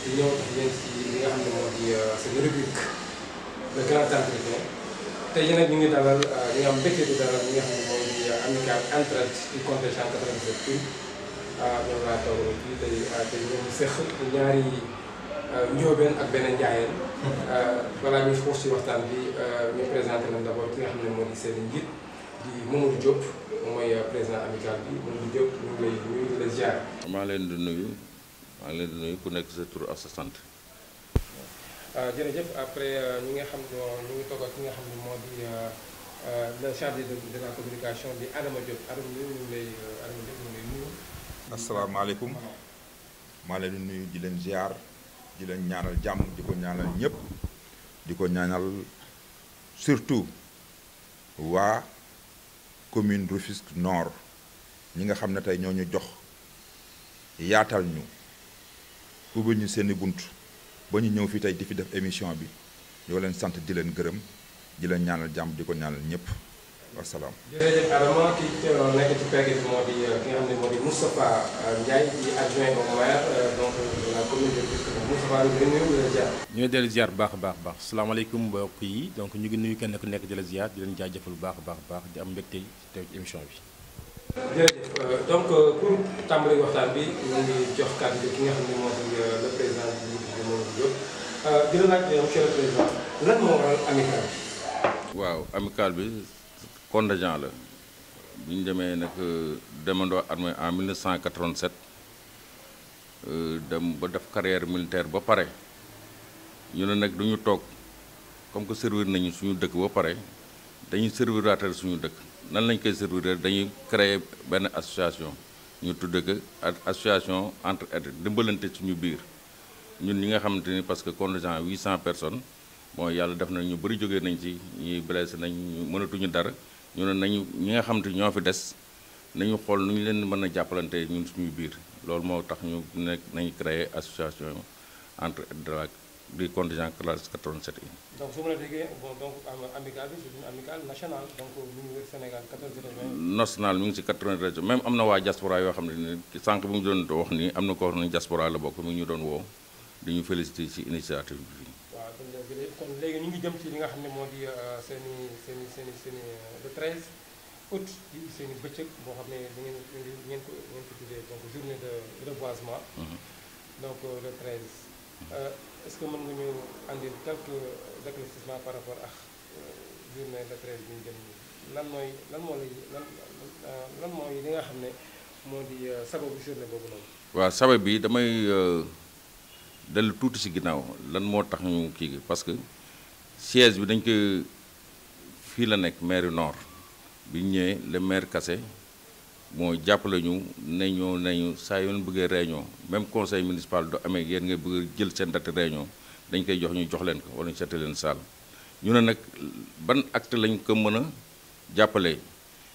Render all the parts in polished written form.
di ñëw tax yéen ci li nga xam ne moo di seen rubrique le grand entretien tey jii nag ñu ngi dalal ñu am mbégte di dalal ñi nga xam ne moo di amicale Entraide du contingent 87 Pire ñoom laa toog fii tey ñoom seq ñaari njóobeen ak benn njaayeen balaa ñuy xuus ci waxtaan bi ñu présenté leen d'abord ki nga xam ne moo di seen njiit di Mamadou Diop mooy président amical bi Mamadou Diop ñu ngi lay nuyu di la ziar. maa leen di nuyu ku nekk sa tur ak sa sant. jërëjëf après ñi nga xam ne ñu ngi toog ak ki nga xam ne moo di le chargé de la communication di Adama Diop Adama ñu ngi lay nuyu. asalaamaaleykum maa leen di nuyu di leen ziar di leen ñaanal jàmm di ko ñaanal ñëpp di ko ñaanal surtout waa commune Rufisque Nord ñi nga xam ne tey ñoo ñu jox yaatal ñu ubbi ñu seeni bunt ba ñu ñëw fii tey di fi def émission bi ñoo leen sant di leen gërëm di leen ñaanal jàmm di ko ñaanal ñëpp wasalaam. jërëjëf Adama ki teeloon nekk ci pegg bi moo di ki nga xam ne moo di Moustapha Ndiaye di adjoint au maire donc de la commune de Rufisque. Moustapha ñu ngi nuyu di la ziar. ñu ngi dellu ziar bu baax a baax salaamaaleykum mbokk yi donc ñu ngi nuyu kenn ku nekk di la ziar di leen jaajëfal bu baax a baax di am mbégte teew ci émission bi. jërëjëf donc pour tàmbali waxtaan bi ñu ngi jox kàddu gi ki nga xam ne moo di le président du Mamadou Diop di la laaj monsieur le président lan moo waral amical bi. waaw amical bi contingent la bi ñu demee nag demandoo armée en 1987 dem ba def carrière militaire ba pare ñu ne nag duñu toog comme que servir nañu suñu dëkk ba pare dañuy servirateur suñu dëkk nan lañ koy servir dañuy créer benn association ñu tudde ko association entraide dimbalante suñu biir ñun ñi nga xamante ni parce que contingent 800 personnes bon yàlla def na ñu bëri jógee nañ ci ñuy blessé nañ mënatuñu dara ñu ne nañu ñi nga xamante ñoo fi des nañu xool nu ñu leen mën a jàppalante ñun suñu biir loolu moo tax ñu nekk nañu créer association entraide de la du contingent classe 87 yi. donc su ma la déggee bon donc amicale bi c'est une amicale nationale donc ñu ngi wër Sénégal 14 régions. national mi ngi ci 80 régions même am na waa diaspora yoo xam ne ni sànq bi mu doon wax nii am na ko wax ne diaspora la bokk mi ngi ñu doon woo di ñu féliciter ci initiative bi fii. waaw kon léegi ñu ngi jëm ci li nga xam ne moo di seen i le 13 août di seen i bëccëg boo xam ne da ngeen ko tuddee donc journée de reboisement. donc le 13. est-ce que mën nga ñu andil quelques éclaircissements par rapport ak journée le 13 bi ñu jëm lan mooy li nga xam ne moo di sababu journée boobu noonu. waaw sabab bi damay dellu tuuti ci ginnaaw lan moo tax ñu kii parce que siège bi dañ ko fii la nekk maire nord bi ñu ñëwee le maire Kassé moo jàppale ñu nañu saa yoon bëggee réunion même conseil municipal du amee yéen ngay bëgg jël seen date réunion dañ koy jox ñu jox leen ko wala ñu seete leen salle ñu ne nag ban acte lañ ko mën a jàppale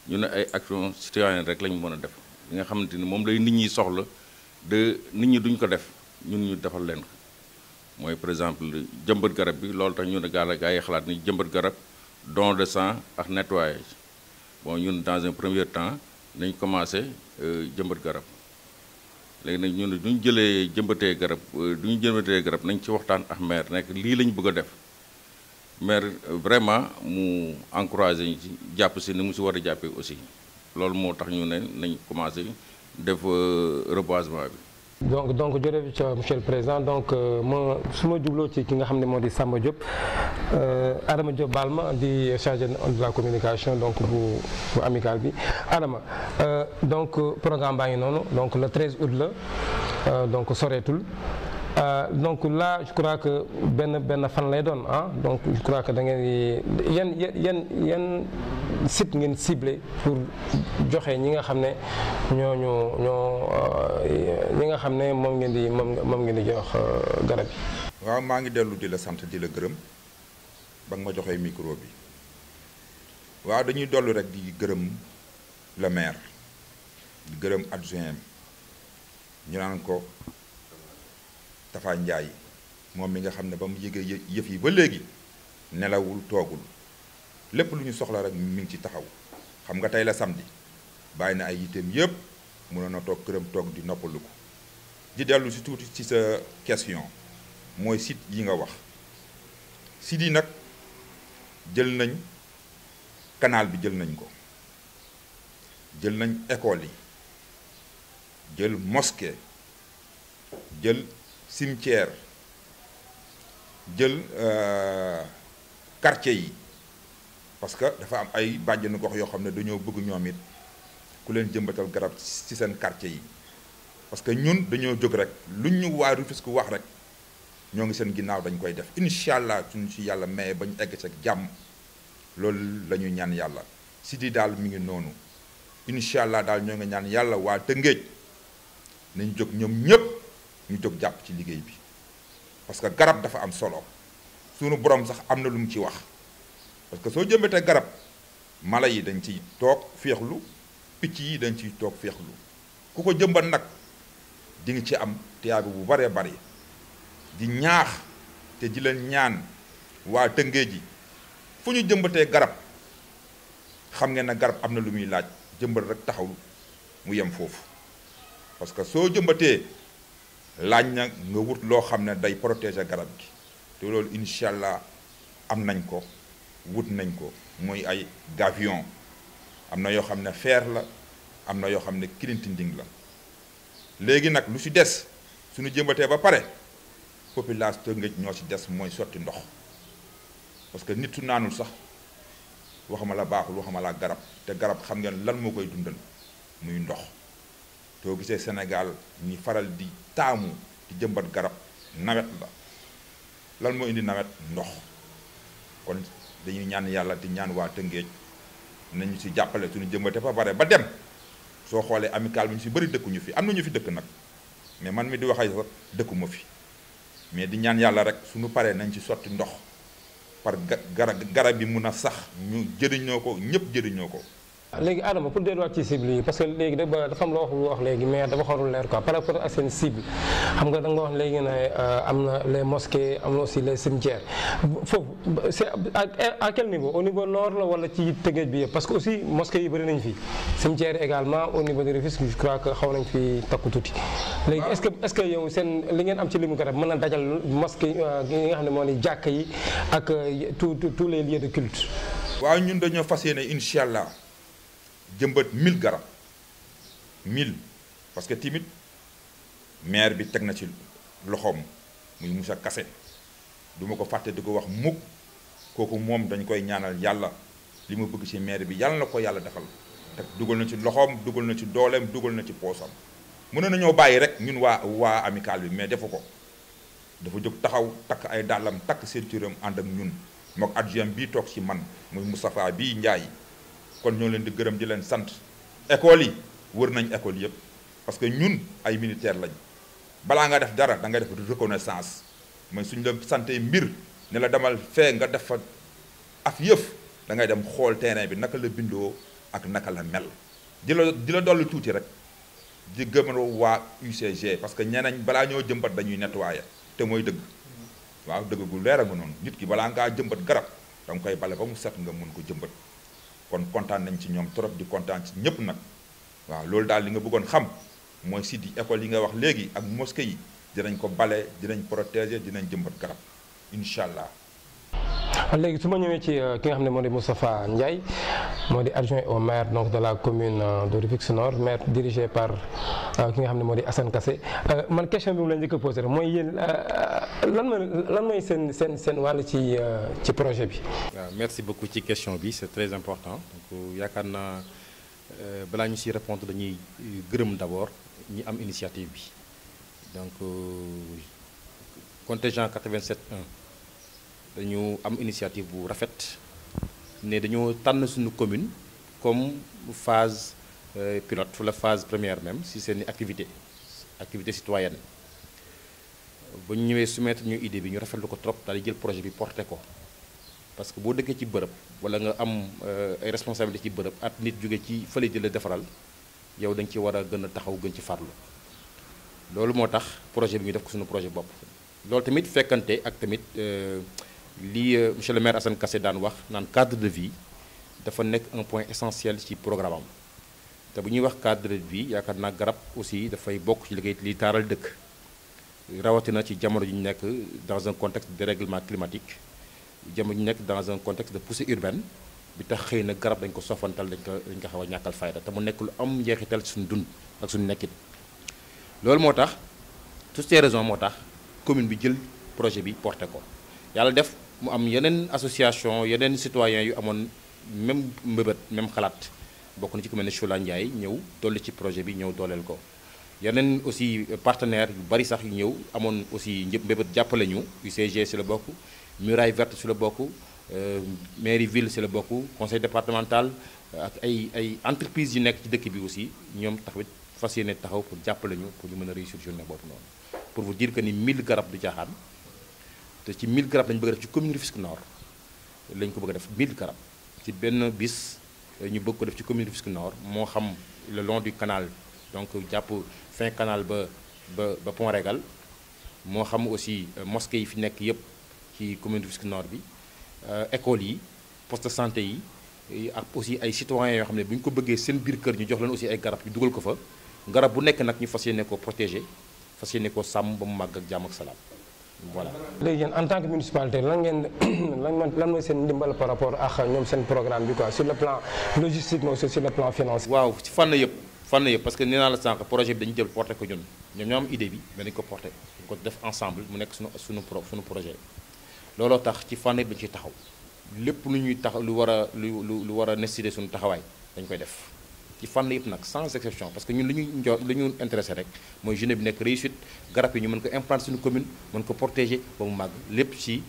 ñu ne ay action citoyenne rek lañ mën a def li nga xamante ni moom lay nit ñi soxla de nit ñi duñ ko def ñun ñu defal leen ko mooy par exemple jëmbat garab bi loolu tax ñu ne gaa yi xalaat ni jëmbat garab don de sang ak nettoyage bon ñun dans un premier temps nañ commencé jëmbat garab léegi nag ñu ne duñ jëmbatee garab nañ ci waxtaan ak maire nekk lii lañ bëgg a def maire vraiment mu encouragé ñu ci jàpp si ni mu si war a jàppee aussi loolu moo tax ñu ne nañ commencé def reboisement bi. donc jërëjëf monsieur le président donc su ma jubloo ci ki nga xam ne moo di Samba Diop Adama Diop Balma di chargé de la communication donc bu amical bi Adama donc programme baa ngi noonu donc le 13 août la donc soreetul donc là je crois que benn fan lay doon donc je crois que da ngeen yan site ngeen ciblé pour joxe ñi nga xam ne ñi nga xam ne moom ngeen di jox garab yi. waaw maa ngi dellu di la sant di la gërëm ba nga ma joxee micro bi waaw dañuy dollu rek di gërëm le maire di gërëm adjoint ñu naan ko Tafa Ndiaye moom mi nga xam ne ba mu yëgee yëf yi ba léegi nelawul toogul lépp lu ñu soxla rek mi ngi ci taxaw xam nga tey la samedi bàyyi na ay yiteem yëpp mënoon a toog këram toog di noppalu ko di dellu si tuuti ci sa question mooy site yi nga wax site yi nag jël nañ canal bi jël nañ ko jël nañ école yi jël mosquée jël cimetière jël quartier yi parce que dafa am ay bàjjenu gox yoo xam ne dañoo bëgg ñoom it ku leen jëmbatal garab ci seen quartier yi parce que ñun dañoo jóg rek luñ ñu waa Rufisque wax rek ñoo ngi seen ginnaaw dañ koy def incha allah suñu ci yàlla maye ba ñu egg ci jàmm loolu la ñu ñaan yàlla si di daal mi ngi noonu incha allah daal ñoo ngi ñaan yàlla waa Tëngéej nañu jóg ñoom ñëpp ñu jóg jàpp ci liggéey bi parce que garab dafa am solo sunu borom sax am na lu mu ci wax parce que soo jëmbatee garab mala yi dañ ciy toog féexlu picc yi dañ ciy toog féexlu ku ko jëmbat nag di nga ci am tiyaabi bu baree bari di ñaax te di leen ñaan waa Tëngéej ji fu ñu jëmbatee garab xam ngeen ne garab am na lu muy laaj jëmbat rek taxaw mu yem foofu parce que soo jëmbatee laaj na nga wut loo xam ne day protéger garab gi te loolu incha allah am nañ ko wut nañ ko mooy ay gavion am na yoo xam ne fer la am na yoo xam ne kilintinding la léegi nag lu ci des suñu jëmbatee ba pare population Tëngéej ñoo ci des mooy sotti ndox parce que nit su naanul sax waxuma la baaxul waxuma la garab te garab xam ngeen lan moo koy dundal muy ndox too gisee Sénégal ñi faral di taamu di jëmbat garab nawet la lan moo indi nawet ndox kon dañuy ñaan yàlla di ñaan waa Tëngéej nañu ci jàppale suñu jëmbate fa bare ba dem soo xoolee amical bi ñu ci bëri dëkkuñu fi am na ñu fi dëkk nag mais man mi di waxee sax dëkkuma fi mais di ñaan yàlla rek suñu paree nañ ci sotti ndox par garab bi mun a sax ñu jëriñoo ko ñëpp jëriñoo ko. léegi Adama pour delluwaat ci cible yi parce que léegi dafa am loo wax léegi mais dafa xarul leer quoi par rapport ak seen cible xam nga da nga wax léegi ne am na les mosquées am na aussi les cimetières foofu c'est à quel niveau au niveau nord la wala ci Tëngéej bi yëpp parce que aussi mosquées yi bëri nañ fi cimetière également au niveau de Rufisque je crois que xaw nañ fi takku tuuti. léegi est-ce que yow seen li ngeen am ci limu garab mën na dajal mosquée yi nga xam ne moo di jàkk yi ak tous les lieux de culte. waaw ñun dañoo fas yéene incha allah jëmbat 1000 garab 1000 parce que timit maire bi teg na ci loxoom muy Moussa Kassé du ma ko fàtte di ko wax mukk kooku moom dañ koy ñaanal yàlla li mu bëgg ci maire bi yàlla na ko yàlla defal te dugal na ci loxoom dugal na ci dooleem dugal na ci poosam mën nañoo bàyyi rek ñun waa amical bi mais defu ko dafa jóg taxaw takk ay dàllam takk ceinture am ànd ak ñun mook adjoint bii toog ci man muy Moustapha bii Ndiaye kon ñoo leen di gërëm di leen sant école yi wër nañ école yëpp parce que ñun ay militaire lañ balaa nga def dara da ngay def reconnaissance mooy suñu la santé mbir ne la demal fee nga def fa af yëf da ngay dem xool terrain bi naka la bindoo ak naka la mel di la dolli tuuti rek di gëmaro waa UCG parce que ñeneen balaa ñoo jëmbat dañuy nettoyer te mooy dëgg waaw dëgg gu leer a nga noonu nit ki balaa ngaa jëmbat garab da nga koy bale ba mu set nga mun ko jëmbat kon kontaan nañ ci ñoom trop di kontaan ci ñëpp nag waaw loolu daal li nga bëggoon xam mooy site yi école yi nga wax léegi ak mosquée yi dinañ ko bale dinañ protéger dinañ jëmbat garab incha allah. léegi su ma ñëwee ci ki nga xam ne moo di Moustapha Ndiaye moo di adjoint au maire donc de la commune de Rufisque Nord maire dirigé par ki nga xam ne moo di Assane Kassé man question bi mu la njëkk a posé rek mooy yéen lan mooy seen wàll ci projet bi. waaw merci beaucoup ci question bi c'est très important donc yaakaar naa balaa ñu si répondre dañuy gërëm d'abord ñi am initiative bi donc contingent 87.1 dañu am initiative bu rafet ne dañoo tànn suñu commune comme phase pilote wala phase première même si seen activité citoyenne ba ñu ñëwee soumettre ñu idée bi ñu rafetlu ko trop daal di jël projet bi porté ko parce que boo dëkkee ci bërëb wala nga am ay responsabilité ci bërëb at nit jóge ci fële di la defaral yow da nga ci war a gën a taxaw gën ci farlu loolu moo tax projet bi ñu def ko suñu projet bopp loolu tamit fekkante ak tamit lii monsieur le maire Assane Kassé daan wax naan cadre de vie dafa nekk un point essentiel ci programme am te bu ñuy wax cadre de vie yaakaar naa garab aussi dafay bokk ci liggéey li taaral dëkk rawatina ci jamono ji ñu nekk dans un contexte de dérèglement climatique jamono ji ñu nekk dans un contexte de poussée urbaine bi tax xëy na garab dañ ko sofantal dañ ko xaw a ñàkkal fayda te mu nekk lu am njeexital ci suñu dund ak suñu nekkit loolu moo tax toutes ces raisons moo tax commune bi jël projet bi porté ko yàlla def mu am yeneen association yeneen citoyens yu amoon même mbëbët même xalaat bokk na ci ku mel ne Choula Ndiaye ñëw dolli ci projet bi ñëw dooleel ko yeneen aussi partenaires yu bari sax yu ñëw amoon aussi ñëpp mbëbët jàppale ñu UCG si la bokk Muraille Verte si la bokk mairie ville si la bokk conseil départemental ak ay entreprises yu nekk ci dëkk bi aussi ñoom taxawit fas yéene taxaw pour jàppale ñu pour ñu mën a réussir journée boobu noonu pour vous dire que ni 1000 garab du caaxaan te ci 1000 garab lañu bëgg a def ci commune Rufisque Nord lañ ko bëgg a def 1000 garab ci benn bis ñu bëgg ko def ci commune Rufisque Nord moo xam le long du canal donc jàpp fin canal ba Pont Régal moo xam aussi mosquée yi fi nekk yëpp ci commune Rufisque Nord bi écoles yi poste de santé yi ak aussi ay citoyens yoo xam ne bu ñu ko bëggee seen biir kër ñu jox leen aussi ay garab ñu dugal ko fa garab bu nekk nag ñu fas yéene ko protéger fas yéene ko sàmm ba mu màgg ak jàmm ak salaam voilà. léegi yéen en tant que municipalité lan ngeen lan mooy seen ndimbal par rapport ak ñoom seen programme bi quoi sur le plan logistique mais aussi sur le plan financier. waaw ci fànn yëpp parce que nee naa la sànq projet bi dañu jël porté ko ñun ñoom ñoo am idée bi mais dañu ko porté dañu ko def ensemble mu nekk suñu projet looloo tax ci fànn yëpp dañu ciy taxaw lépp lu ñuy tax lu war a nécessité suñu taxawaay dañ koy def ci fànn yëpp nag sans exception parce que ñun li ñu intéressé rek mooy journée bi nekk réussite garab yi ñu mën ko implanter suñu commune mën ko protéger ba mu màgg lépp ci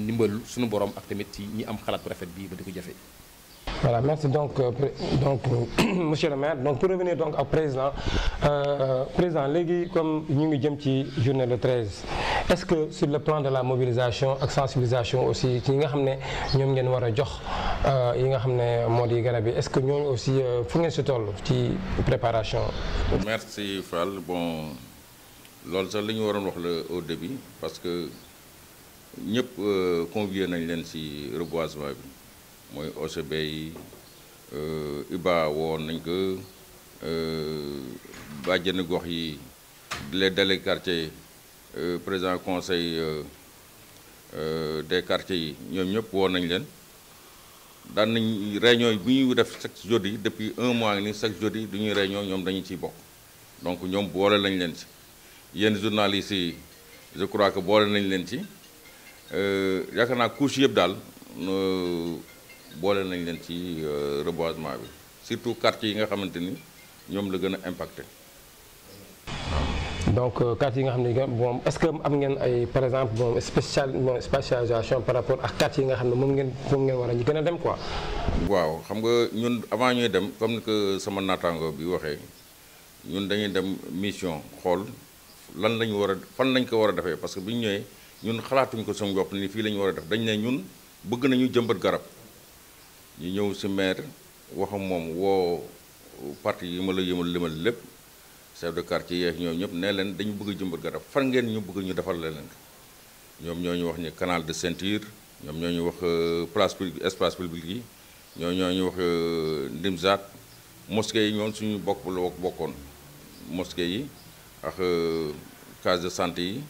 ndimbalu suñu borom ak tamit ci ñi am xalaat bu rafet bii ba di ko jafe. Voilà, merci donc monsieur le maire. Donc pour revenir donc au président, président léegi comme ñu ngi jëm ci journée le 13 est-ce que sur le plan de la mobilisation ak sensibilisation aussi ci yi nga xam ne ñoom ngeen war a jox yi nga xam ne moo di garab yi est-ce que ñooñu aussi fu ngeen si toll ci préparation. Merci Fall bon loolu sax li ñu waroon wax la au début parce que ñëpp convié nañ leen ci reboisement bi. mooy OCB yi IBA woon nañ ko bàjjenu gox yi les délégués quartier président conseil des quartiers yi ñoom ñëpp woon nañ leen daan nañ réunion bi ñuy def chaque jeudi depuis un mois ni chaque jeudi du ñuy réunion ñoom dañu ciy bokk donc ñoom boole nañ leen ci yenn journalistes yi je crois que boole nañ leen ci yaakaar naa couche yëpp daal boole nañ leen ci reboisement bi surtout quartier yi nga xamante ni ñoom la gën a impacté. donc quartier yi nga xam ne bon est-ce que am ngeen ay par exemple bon spécialisation par rapport ak quartier yi nga xam ne moom ngeen war a ñu gën a dem quoi. waaw xam nga ñun avant ñuy dem comme ni ko sama naataango bi waxee ñun dañuy dem mission xool lan lañu war a fan lañ ko war a defee parce que bi ñu ñëwee ñun xalaatuñ ko sama bopp ni fii la ñu war a def dañ ne ñun bëgg nañu jëmbat garab. ñu ñëw ci maire wax ak moom woo parti yi ma la limal lépp chef de quartier yeeg ñoom ñëpp nee leen dañu bëgg a jëmbat garab fan ngeen ñu bëgg ñu defal leen ñoom ñoo ñu wax ni canal de ceinture ñoom ñoo ñu wax place publique espace public yi ñoo ñu wax Ndimzaat mosquée yi ñoom suñu bokkoon mosquée yi ak case de santé yi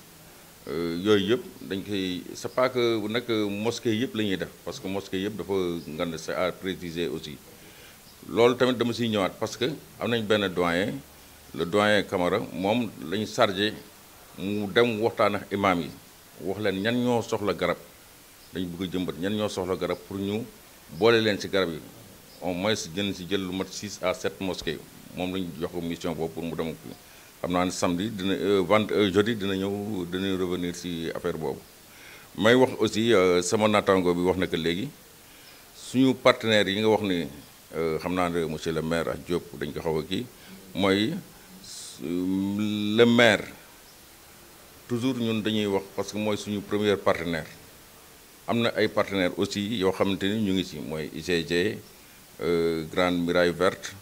yooyu yëpp dañ koy c'est pas que nag mosquée yëpp la ñuy def parce que mosquée yëpp dafa ngand c'est à préciser aussi loolu tamit dama siy ñëwaat parce que am nañ benn doyen le doyen Camara moom lañu chargé mu dem waxtaan ak imam yi wax leen ñan ñoo soxla garab dañu bëgg a jëmbat ñan ñoo soxla garab pour ñu boole leen ci garab yi au moins jën si jël lu mat 6 à 7 mosquées moom lañu jox mission boobu pour mu dem xam naa ne samedi jeudi dina revenir ci affaire boobu may wax aussi sama naataango bi wax na ko léegi suñu partenaires yi nga wax ni xam naa ne monsieur le maire ak Diop dañ ko xaw a kii mooy le maire toujours ñun dañuy wax parce que mooy suñu premier partenaire am na ay partenaires aussi yoo xamante ni ñu ngi ci mooy UCG Grande Muraille Verte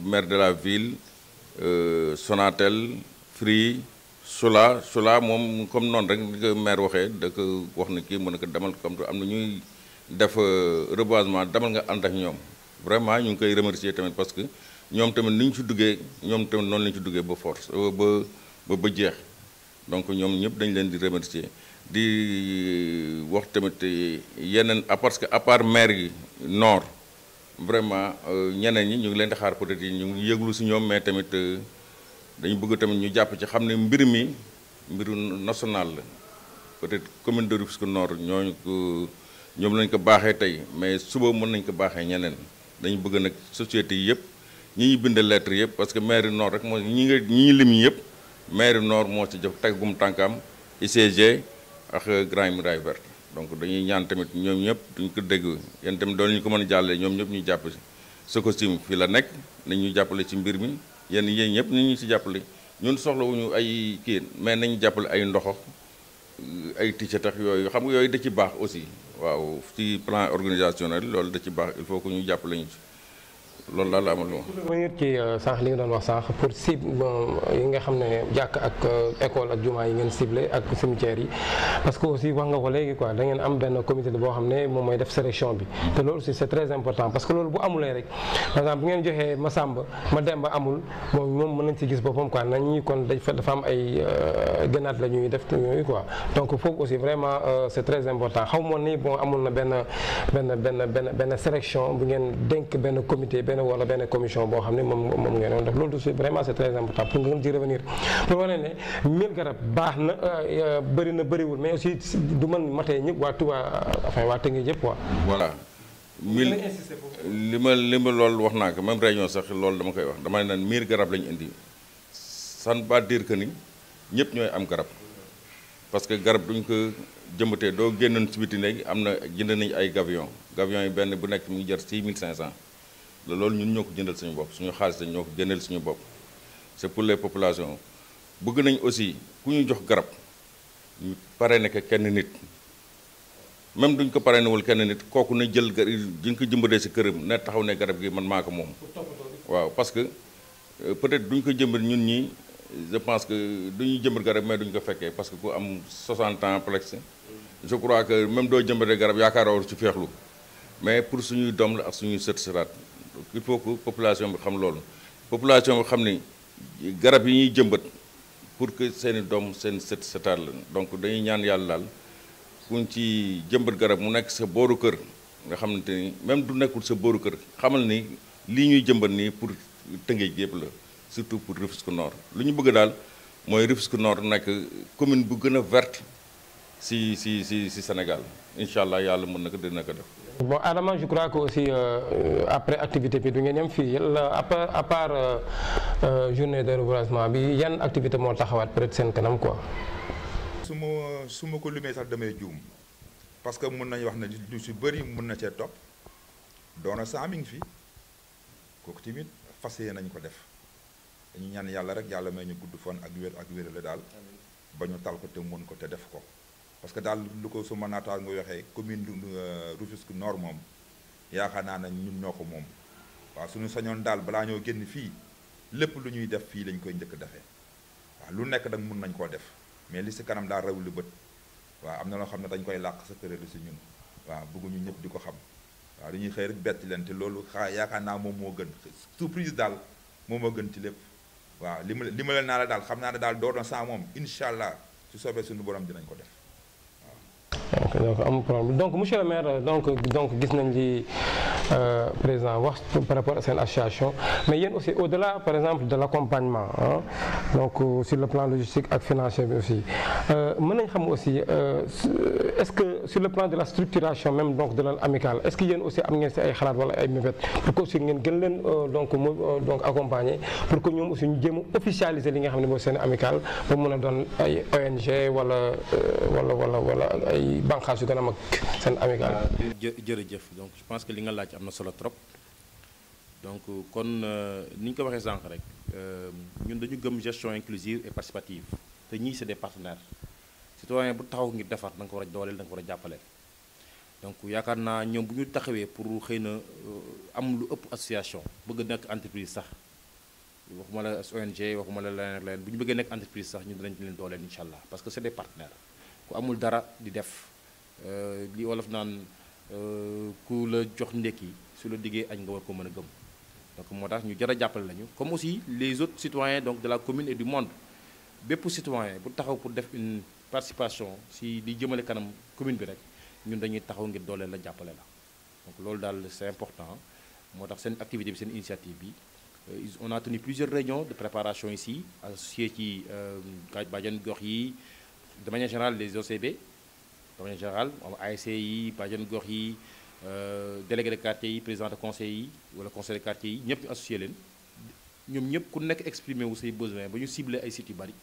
maire de la ville Sonatel Free Sola moom comme noonu rek ni ko maire waxee da ko wax na kii mën na ko demal comme am na ñuy def reboisement demal nga ànd ak ñoom vraiment ñu ngi koy remercier tamit parce que ñoom tamit ni ñu ci duggee ñoom tamit noonu la ñu ci duggee ba force ba jeex donc ñoom ñëpp dañ leen di remercier di wax tamit yeneen parce que à part maire yi nord vraiment ñeneen ñi ñu ngi leen di xaar peut-être yi ñu ngi yëglu si ñoom mais tamit dañu bëgg tamit ñu jàpp ci xam ne mbir mi mbiru national la peut-être commune de Rufisque Nord ñoom lañ ko baaxee tey mais suba mën nañ ko baaxee ñeneen dañu bëgg nag société yi yëpp ñi ñu bind lettre yëpp parce que maire nord rek moo ñi lim yëpp maire nord moo ci jox teggum tànkam ICG ak Grand Muraille Verte donc dañuy ñaan tamit ñoom ñëpp duñ ko dégg yéen tamit doon ñu ko mën a jàllale ñoom ñëpp ñu jàpp si Sococim fii la nekk nañ ñu jàppale ci mbir mi yéen ñëpp ni ñu si jàppale ñun soxlawuñu ay kii mais nañu jàppale ay ndoxo ay t-shirt ak yooyu xam nga yooyu da ci baax aussi waaw ci plan organisationnel loolu da ci baax il faut que ñu jàppale ñu ci loolu daal la amal moom. pour revenir ci sànq li nga doon wax sànq pour cible yi nga xam ne jàkk ak école ak jumaa yi ngeen ciblé ak cimetière yi parce que aussi wax nga ko léegi quoi da ngeen am benn comité boo xam ne moom mooy def sélection bi te loolu aussi c'est très important parce que loolu bu amulee rek par exemple bu ngeen joxee Massamba Mademba amul moom mën nañ ci gis boppam quoi nañ kon dafa am ay gënaat la ñuy def yooyu quoi donc foofu aussi vraiment c'est très important xaw moon ni bon amul na benn sélection bu ngeen dénk benn comité wala benn commission boo xam ne moom ngeen doon def loolu aussi vraiment c'est très important pour nga ci revenir pour wane ne 1000 garab baax na bëri na bëriwul mais aussi du mën matee ñëpp waa Touba enfin waa Tëngéej yëpp quoi. voilà 1000 li ma loolu wax naa ko même réunion sax loolu dama koy wax dama ne naan 1000 garab lañu indi ça ne veut pas dire que ni ñëpp ñooy am garab parce que garab duñ ko jëmbatee doo génnoon ci biti léegi am na jënd nañu ay gavion yi benn bu nekk mu ngi jar 6500. loolu ñun ñoo ko jëndal suñu bopp suñu xaalis dañ ñoo ko jëndal suñu bopp c'est pour les populations bëgg nañ aussi ku ñu jox garab ñu parrainé ko kenn nit même duñ ko parrainéwul kenn nit kooku na jël duñ ko jëmbatee si këram ne taxaw ne garab gi man maa ko moom. waaw parce que peut-être duñ ko jëmbat ñun ñii je pense que duñuy jëmbat garab mais duñ ko fekkee parce que ku am 60 ans presque je crois que même doo jëmbatee garab yaakaaroo ci feexlu mais pour suñuy doom la ak suñuy sët sëraat il faut que population bi xam loolu population bi xam ni garab yi ñuy jëmbat pour que seeni doom seen sët sëtaat la donc dañuy ñaan yàlla daal kuñ ci jëmbat garab mu nekk sa booru kër nga xamante ni même du nekkul sa booru kër xamal ni lii ñuy jëmbat nii pour Tëngéej gépp la surtout pour Rufisque Nord lu ñu bëgg daal mooy Rufisque Nord nekk commune bu gën a verte si Sénégal incha allah yàlla mën na ko dina ko def. bon Adama je crois que aussi après activité bi du ngeen yem fii à part journée de reboisement bi yan activité moo taxawaat peut-être seen kanam quoi. su ma ko limee sax damay juum parce que mun nañu wax ne lu si bëri mun na cee topp doona saa mi ngi fi kooku tamit fas yéene nañ ko def dañu ñaan yàlla rek yàlla may ñu gudd fan ak wér la daal ba ñu tal ko te mun ko te def ko. parce que daal lu ko suma naataal nga waxee commune Rufisque Nord moom yaakaar naa ne ñun ñoo ko moom waaw suñu sañoon daal balaa ñoo génn fii lépp lu ñuy def fii lañ koy njëkk defee waaw lu nekk nag mun nañ koo def mais li si kanam daal rawuli bët waaw am na loo xam ne dañ koy làq sa kër si ñun waaw bëgguñu ñëpp di ko xam waaw dañuy xëy rek betti leen te loolu yaakaar naa moom moo gën surprise daal moom moo gën ci lépp waaw li ma leen naa la daal xam naa ne daal door na saa moom incha allah su soobee suñu borom dinañ ko def. donc amul problème donc monsieur le maire donc gis nañ li président wax par rapport à seen association mais yéen aussi au-delà par exemple de l'accompagnement donc sur le plan logistique ak financier bi aussi mën nañ xam aussi est-ce que sur le plan de la structuration même donc de l'amicale est-ce que yéen aussi am ngeen si ay xalaat wala ay mébét pour que aussi ngeen gën leen donc accompagner pour que ñoom aussi ñu jéem a officialiser li nga xam ne mooy seen amicale ba mën a doon ay ONG wala ay banqaas yu gën a mag seen amical. jërëjëf donc je pense que li nga laaj am na solo trop donc kon ni ñu ko waxee sànq rek ñun dañu gëm gestion inclusive et participative te ñii c'est des partenaires citoyen bu taxaw ngir defar da nga ko war a dooleel da nga ko war a jàppale. donc yaakaar naa ñoom bu ñu taxawee pour xëy na am lu ëpp association bëgg nekk entreprise sax waxuma la ONG waxuma la leneen ak leneen bu ñu bëggee nekk entreprise sax ñun dinañ leen dooleel incha allah parce que c'est des partenaires ku amul dara di def. li wolof naan ku la jox ndekki su la diggee añ nga war ko mën a gëm donc moo tax ñu jar a jàppale lañu comme aussi les autres citoyens donc de la commune et du monde bépp citoyen bu taxaw pour def une participation si di jëmale kanam commune bi rek ñun dañuy taxaw ngir dooleel la jàppale la donc loolu daal c'est important moo tax seen activité bi seen initiative bi on a tenu plusieurs réunions de préparation ici associé ci bàjjen gox yi de manière générale les OCB de manière générale ASC yi bàjjen gox yi délégué de quartier yi président de conseil yi wala conseil de quartier yi ñëpp ñu associé leen ñoom ñëpp ku nekk exprimer wu say besoin ba ñu ciblé ay sites yu bari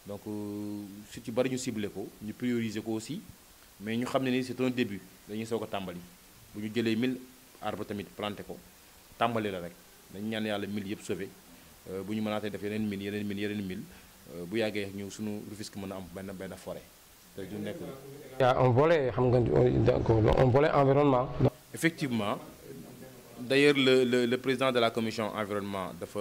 donc sites yu bari ñu ciblé ko ñu prioriser ko aussi mais ñu xam ne ni c'est un début dañuy soog a tàmbali bu ñu jëlee 1000 arbres tamit planté ko tàmbali la rek dañu ñaan yàlla 1000 yëpp sauvé bu ñu mënaatee def yeneen 1000 yeneen 1000 bu yàggee ñu suñu Rufisque mën a am benn forêt te du nekk. y a un volet xam nga un volet environnement. effectivement d'ailleurs le président de la commission environnement dafa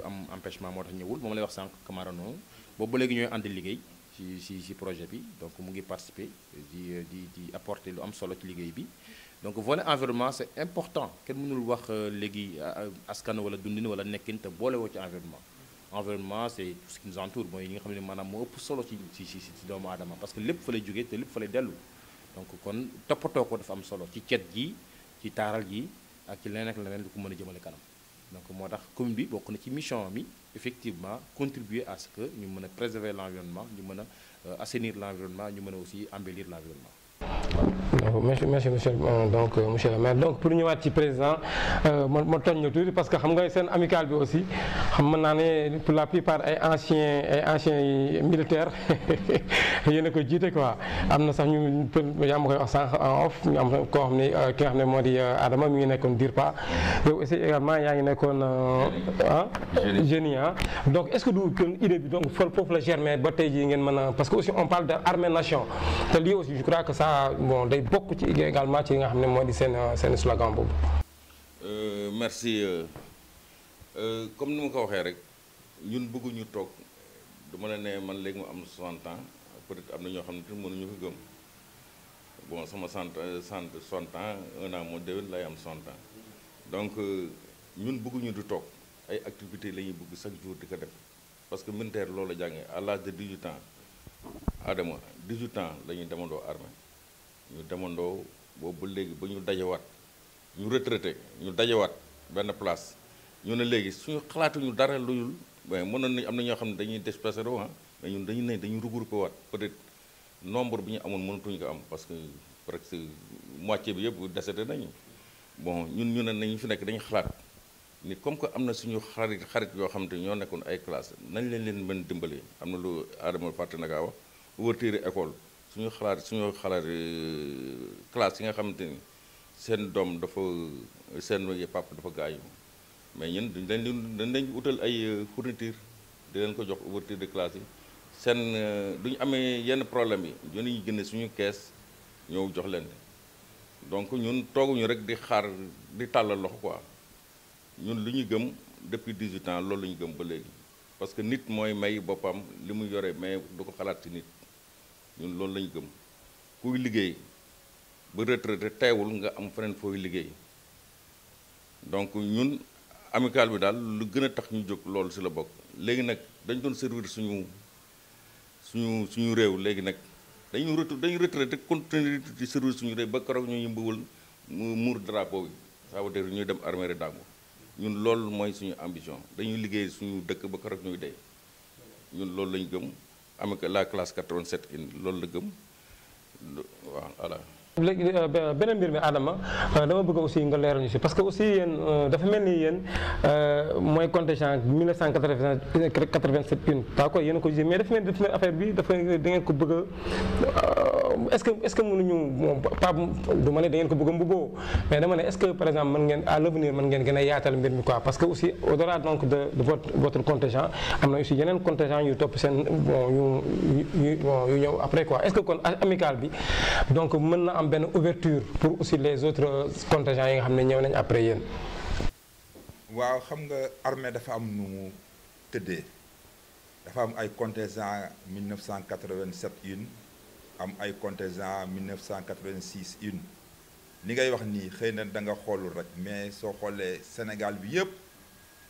am empêchement moo tax ñëwul moom lay wax sànq Camarano boobu ba léegi ñooy ànd liggéey ci projet bi donc mu ngi participer di apporter lu am solo ci liggéey bi donc volet environnement c'est important kenn mënul wax léegi askan wala dundin wala nekkin te boole woo ci environnement c'est tout ce qui nous entoure mooy yi nga xam ne maanaam moo ëpp solo ci doomu aadama parce que lépp fa lay jógee te lépp fa lay dellu donc kon toppatoo ko dafa am solo ci cet ji ci taaral ji ak ci leneen ak leneen lu ko mën a jëmale kanam donc moo tax commune bi bokk na ci mission mi effectivement contribuer à ce que ñu mën a préserver l'environnement ñu mën a assainir l'environnement ñu mën a aussi embellir l'environnement. merci monsieur donc monsieur le maire donc pour ñëwaat ci président ma tooñ ñu tuuti parce que xam nga seen amicale bi aussi xam mën naa ne pour la plupart ay anciens militaires yéen a ko jiite quoi am na sax ñu yaa ma koy wax sànq en off ñu am koo xam ne ki nga xam ne moo di Adama mi ngi nekkoon DIRPA yow aussi également yaa ngi nekkoon génie donc est-ce que du idée bi donc foofu la germer ba tey jii ngeen mën a parce que aussi on parle de armée nation te lii aussi je crois que ça bon day bokk ci également ci nga xam ne moo di seen slogan boobu. merci comme ni ma ko waxee rek ñun bëgguñu toog du ma ne man léegi mu am 60 ans peut-être am na ñoo xam ne mënuñu ko gëm bon sama 60 ans un an moo déwén lay am 60 ans donc ñun bëgguñu du toog ay activités la ñuy bëgg chaque jour di ko def parce que militaire loolu la jàngee à l'âge de 18 ans Adama 18 ans la ñuy demandoo armée ñu demandoo boobu ba léegi ba ñu dajewaat ñu retraité ñu dajewaat benn place ñu ne léegi suñu xalaatuñu dara luyul mais mënoon nañu am na ñoo xam ne dañuy dispersé wu mais ñun dañu regroupé waat peut-être nombre bi ñu amoon mënatuñu ko am parce que presque moitié bi yëpp décédé nañu bon ñu ne nañu fi nekk dañu xalaat ni comme que am na suñu xarit yoo xam te ñoo nekkoon ay classe nañ leen mën dimbali am na lu Adama fàtte na kaa wax ouverture école suñu xalaat classe yi nga xamante ni seen doom dafa seen papa dafa gaañu mais ñun dañ leen utal ay fourniture di leen ko jox ouverture de classe yi seen duñu amee yenn problème yi ñu génne suñu kees ñëw jox leen donc ñun tooguñu rek di xaar di tàllal loxo quoi ñun lu ñu gëm depuis 18 ans loolu la ñu gëm ba léegi parce que nit mooy may boppam li mu yore mais du ko xalaat ci nit ñun loolu la ñu gëm kuy liggéey ba retraité teewul nga am feneen fooy liggéey donc ñun amical bi daal lu gën a tax ñu jóg loolu ci la bokk léegi nag dañ doon servir suñu réew léegi nag dañu retraité continuer di servir suñu réew ba keroog ñu yëmbawul muur drapeau bi ça veut dire ñuy dem armée dàngu ñun loolu mooy suñu ambition dañuy liggéey suñu dëkk ba keroog ñuy dee ñun loolu lañu gëm amical la classe 87 loolu la gëm waaw voilà. léegi beneen mbir mi Adama dama bëgg aussi nga leeral ñu si parce que aussi yéen dafa mel ni yéen mooy contingent 1987 d'accord yéen a ko gisee mais dafa mel affaire bi da ngeen ko bëgg a est-ce que mënuñu bon pas du ma ne da ngeen ko bëgg a mbubboo mais dama ne est-ce que par exemple mën ngeen à l'avenir mën ngeen gën a yaatal mbir mi quoi parce que aussi au-delà donc de votre contingent am na aussi yeneen contingent yu topp seen bon yu ñëw après quoi est-ce que kon amical bi donc mën na am benn ouverture pour aussi les autres contingents yi nga xam ne ñëw nañ après yéen. waaw xam nga armée dafa am nu mu tëddee dafa am ay contingent 1987 une am ay contingent 1986 une li ngay wax nii xëy na da nga xoolul rek mais soo xoolee Sénégal bi yëpp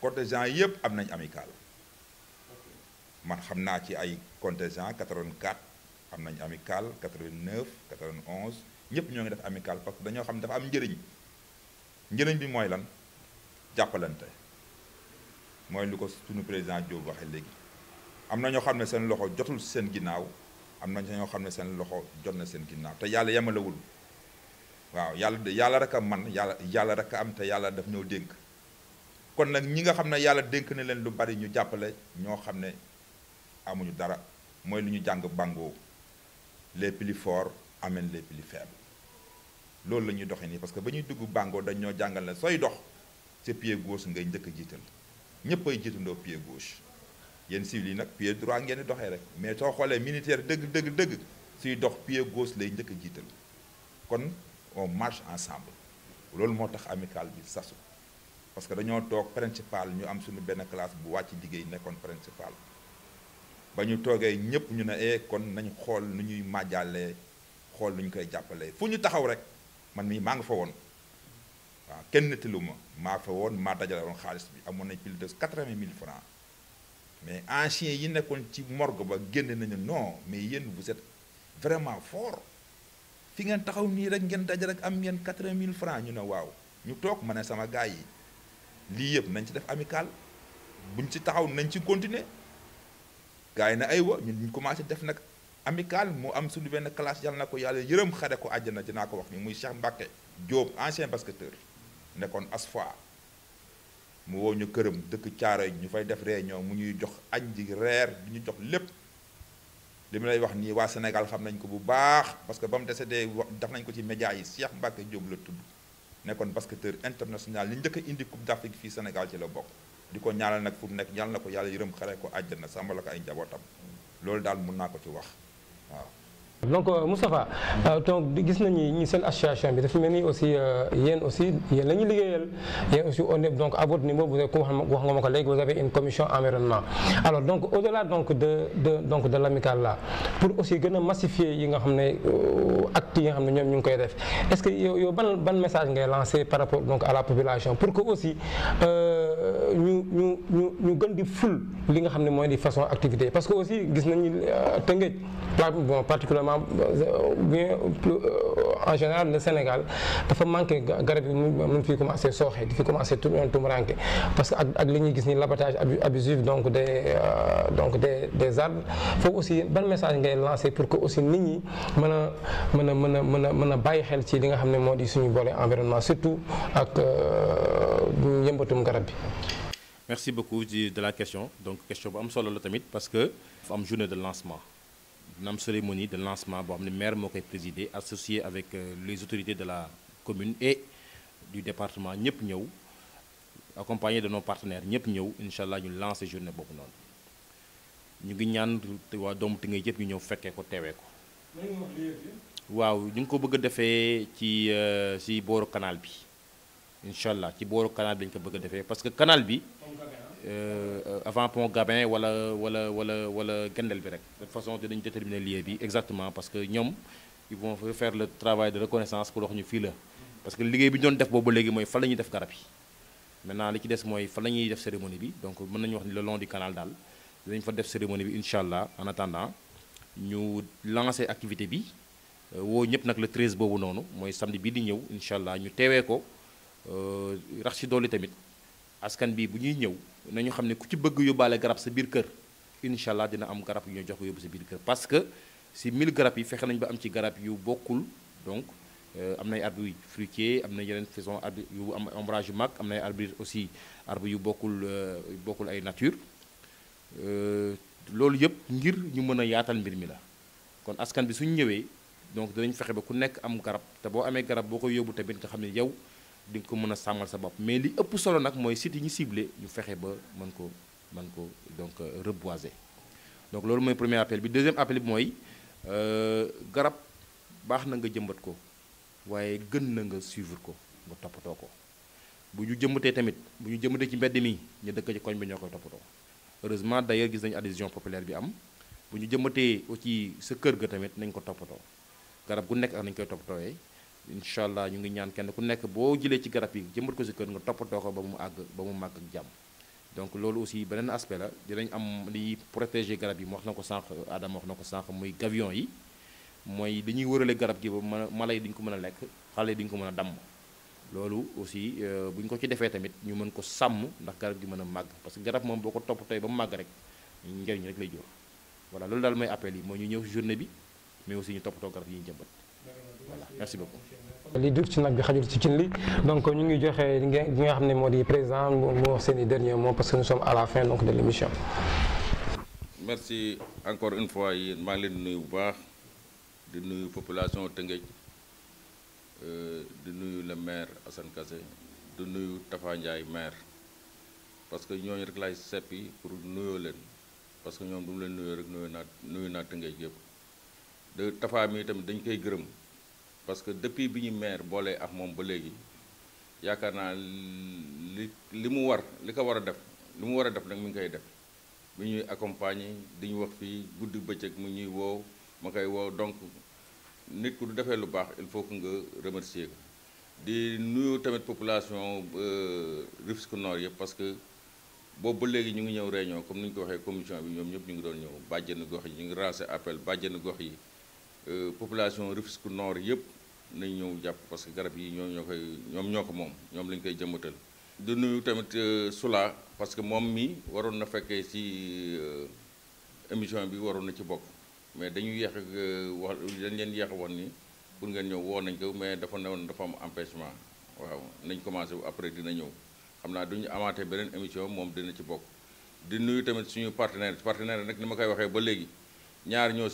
contingent yëpp am nañ amical man xam naa ci ay contingent 84 am nañ amical 89 91 ñëpp ñoo ngi def amical parce que dañoo xam ne dafa am njëriñ bi mooy lan jàppalante mooy lu ko suñu président Diop waxee léegi am na ñoo xam ne seen loxo jotul seen ginnaaw am na ñoo xam ne seen loxo jot na seen ginnaaw te yàlla yemalewul waaw yàlla rek a man yàlla rek a am te yàlla daf ñoo dénk kon nag ñi nga xam ne yàlla dénk na leen lu bari ñu jàppale ñoo xam ne amuñu dara mooy lu ñu jàng bàngoo les plus forts amènent les plus faibles loolu la ñuy doxee nii parce que ba ñuy dugg bàngoo dañ ñoo jàngal ne sooy dox sa pied gauche ngay njëkk a jiital ñëpp ay jiitandoo pied gauche yéen civil yi nag pied droit ngeen di doxee rek mais soo xoolee militaire dëgg suy dox pied gauche lay njëkk a jiital kon on marche ensemble loolu moo tax amical bi sasu parce que dañoo toog principal ñu am suñu benn classe bu wàcc liggéey nekkoon principal ba ñu toogee ñëpp ñu ne kon nañ xool nu ñuy màjjaalee xool nu ñu koy jàppalee fu ñu taxaw rek man mii maa nga fa woon waaw kenn nettalu ma maa fa woon maa dajale woon xaalis bi amoon nañ plus de 80 000 francs mais anciens yi nekkoon ci morgue ba génn nañu non mais yéen vous êtes vraiment fort fi ngeen taxaw nii rek ngeen daje rek am ngeen 80 000 francs ñu ne waaw ñu toog ma ne sama gars yi lii yëpp nañ ci def amical buñ ci taxaw nañ ci continuer gars yi ne aywa ñun ñu commencé def nag amical mu am suñu benn classe yàlla na ko yàlla yërëm xare ko àjjana dinaa ko wax ni muy Cheikh Mbacke Diop ancien basketteur nekkoon ASFA mu woo ñu këram dëkk Caaroy ñu fay def réunion mu ñuy jox añ di reer di ñu jox lépp li mu lay wax nii waa Sénégal xam nañ ko bu baax parce que ba mu décédé def nañ ko ci média yi Cheikh Mbacke Diop la tudd nekkoon basketteur international li njëkk a indi Coupe d'Afrique fii Sénégal ci la bokk di ko ñaanal nag fu mu nekk yàlla na ko yàlla yërëm xare ko àjjana sàmbala ko ay njabootam loolu daal mun naa ko ci wax waaw. donc Moustapha donc gis nañu ñi seen association bi dafa mel ni aussi yéen aussi yéen la ñuy liggéeyal yéen aussi on est donc à votre niveau vous wax nga ma ko léegi vous avez une commission environnement alors donc au-delà donc de l'amicale là pour aussi gën a massifier yi nga xam ne actes yi nga xam ne ñoom ñu ngi koy def est-ce que yow ban message ngay lancer par rapport donc à la population pour que aussi ñu gën di ful li nga xam ne mooy di façon activité parce que aussi gis nañu Tëngéej bon particulièrement bien en général le Sénégal dafa manqué garab yi mu fi commencé sooxe di fi commencé tumuranke parce que ak li ñuy gis ni l'abattage abusif donc des arbres foofu aussi ban message ngay lancé pour que aussi nit ñi mën a bàyyi xel ci li nga xam ne moo di suñu boole environnement surtout ak yëmbatum garab bi. Merci beaucoup de la question donc question bu am solo la tamit parce que dafa am journée de lancement. dina am cérémonie de lancement boo xam ne maire moo koy présider associé avec les autorités de la commune et du département ñëpp ñëw accompagné de nos partenaires ñëpp ñëw incha allah ñu lancer journée boobu noonu ñu ngi ñaan waa doomu Tëngéej yëpp ñu ñëw fekkee ko teewee ko. waaw ñu ngi ko bëgg a defee ci booru canal bi incha allah ci booru canal bi dañu ko bëgg a defee parce que canal bi. avant pont Gabin wala Gendel bi rek de toute façon dinañ déterminer lieu bi exactement parce que ñoom ils vont faire le travail de reconnaissance pour wax ñu fii la parce que liggéey bi ñu doon def boobu léegi mooy fan la ñuy def garab yi maintenant li ci des mooy fan la ñuy def cérémonie bi donc mën nañu wax ni le long du canal daal dinañ fa def cérémonie bi incha allah en attendant ñu lancer activité bi woo ñëpp nag le 13 boobu noonu mooy samedi bii di ñëw incha allah ñu teewee ko rax ci dolli tamit askan bi bu ñuy ñëw nañu xam ne ku ci bëgg yóbbaale garab sa biir kër incha allah dina am garab yu ñu jox ko yóbbu sa biir kër parce que si 1000 garab yi fexe nañu ba am ci garab yu bokkul donc am nay arbre fruitier am na yeneen façon arbre yu am ombrage yu mag am nay arbre aussi arbre yu bokkul ay nature loolu yëpp ngir ñu mën a yaatal mbir mi la kon askan bi suñu ñëwee donc dinañ fexe ba ku nekk am garab te boo amee garab boo koy yóbbu tamit nga xam ne yow di nga ko mën a sàmmal sa bopp mais li ëpp solo nag mooy sites yi ñu ciblé ñu fexe ba mën ko donc reboiser donc loolu mooy premier appel bi deuxième appel bi mooy garab baax na nga jëmbat ko waaye gën na nga suivre ko nga toppatoo ko bu ñu jëmbatee tamit bu ñu jëmbatee ci mbedd mi ñu dëkk ci koñ bi ñoo koy toppatoo heureusement d'ailleurs gis nañu adhésion populaire bi am bu ñu jëmbatee aussi sa kër ga tamit nañ ko toppatoo garab gu nekk ak nañ koy toppatooyee incha allah ñu ngi ñaan kenn ku nekk boo jëlee ci garab yi jëmbat ko si kër nga toppatoo ko ba mu màgg ak jàmm donc loolu aussi beneen aspect la dinañ am li protéger garab yi mu wax na ko sànq Adama wax na ko sànq muy gavion yi mooy dañuy wërale garab gi ba mën a mala yi duñ ko mën a lekk xale yi duñ ko mën a damm loolu aussi bu ñu ko ci defee tamit ñu mën ko sàmm ndax garab gi mën a màgg parce que garab moom boo ko toppatoo ba mu màgg rek njëriñ rek lay jur voilà loolu daal mooy appel yi mooy ñu ñëw journée bi mais aussi ñu toppatoo garab yi ñu jëmbat voilà merci beaucoup. li dur ci nag bi xajul ci cin li donc ñu ngi joxe li nga xam ne moo di président mu wax seen i dernier mot parce que nous sommes à la fin donc de l'émission. merci encore une fois yi maa ngi leen di nuyu bu baax di nuyu population Tëngéej di nuyu le maire Assane Kassé di nuyu Tafa Ndiaye maire parce que ñooñu rek laay seppi pour nuyoo leen parce que ñoom du mu leen nuyoo rek nuyu naa Tëngéej yëpp de Tafa mi tamit dañ koy gërëm parce que depuis bi ñu maire boolee ak moom ba léegi yaakaar naa li mu war li ko war a def li mu war a def nag mi ngi koy def mi ñuy accompagner di ñu wax fii guddi bëccëg mu ñuy woow ma koy woow donc nit ku du defee lu baax il faut que nga remercier ko di nuyu tamit population Rufisque Nord yëpp parce que boobu ba léegi ñu ngi ñëw réunion comme ni ñu ko waxee commission bi ñoom ñëpp ñu ngi doon ñëw bàjjenu gox yi ñu ngi lancé appel bàjjenu gox yi population Rufisque Nord yëpp nañ ñëw jàpp parce que garab yi ñoom ñoo ko moom ñoom lañ koy jëmbatal. di nuyu tamit Sula parce que moom mi waroon na fekkee ci émission bi waroon na ci bokk mais dañu yéex wax dañ leen yéex a wax ni pour ngeen ñëw woo nañ ko mais dafa newoon dafa am empêchement waaw nañ commencé après dina ñëw xam naa duñu amaatee beneen émission moom dina ci bokk. di nuyu tamit suñu partenaire nag ni ma koy waxee ba léegi ñett ñoo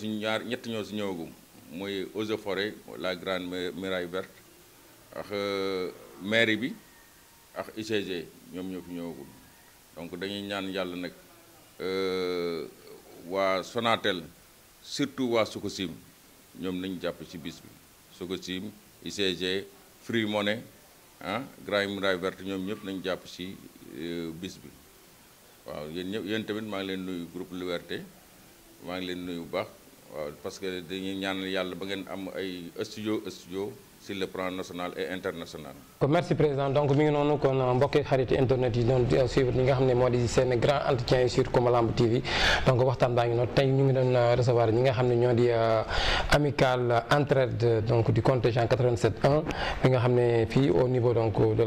si ñëwagum mooy Eaux et Forêts la grande muraille verte ak mairie bi ak UCG ñoom ñoo fi ñëwagum donc dañuy ñaan yàlla nag waa Sonatel surtout waa Sococim ñoom nañ jàpp ci bis bi Sococim UCG Free Money grande muraille verte ñoom ñëpp nañ jàpp ci bis bi waaw yéen tamit maa ngi leen nuyu groupe Liberté maa ngi leen nuyu bu baax waaw parce que dañuy ñaanal yàlla ba ngeen am ay studio sur le plan national et international. merci président donc mi ngi noonu kon mbokki xarit internet yi doon suivre li nga xam ne moo di seen grand entretien yi sur Coumba TV donc waxtaan baa ngi noonu tey ñu ngi doon recevoir ñi nga xam ne ñoo di amicale entraide donc du contingent 87-1 bi nga xam ne fii au niveau donc de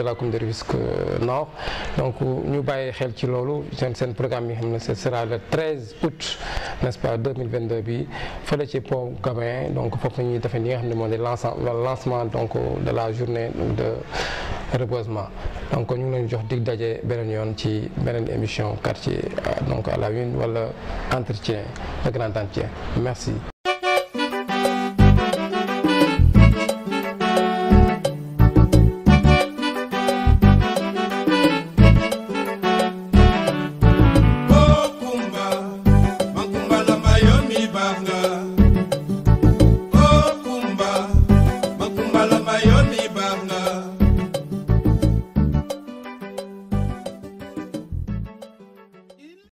la commune de Rufisque Nord donc ñu bàyyi xel ci loolu seen programme yi nga xam ne ce sera le 13 août n'est-ce pas 2022 bi fële ci Pont Gabin donc foofu la ñuy defee li nga xam ne moo di lancement donc de la journée de reboisement donc ñu ngi leen jox dig daje beneen yoon ci beneen émission quartier donc à la une wala entretien le grand entretien merci.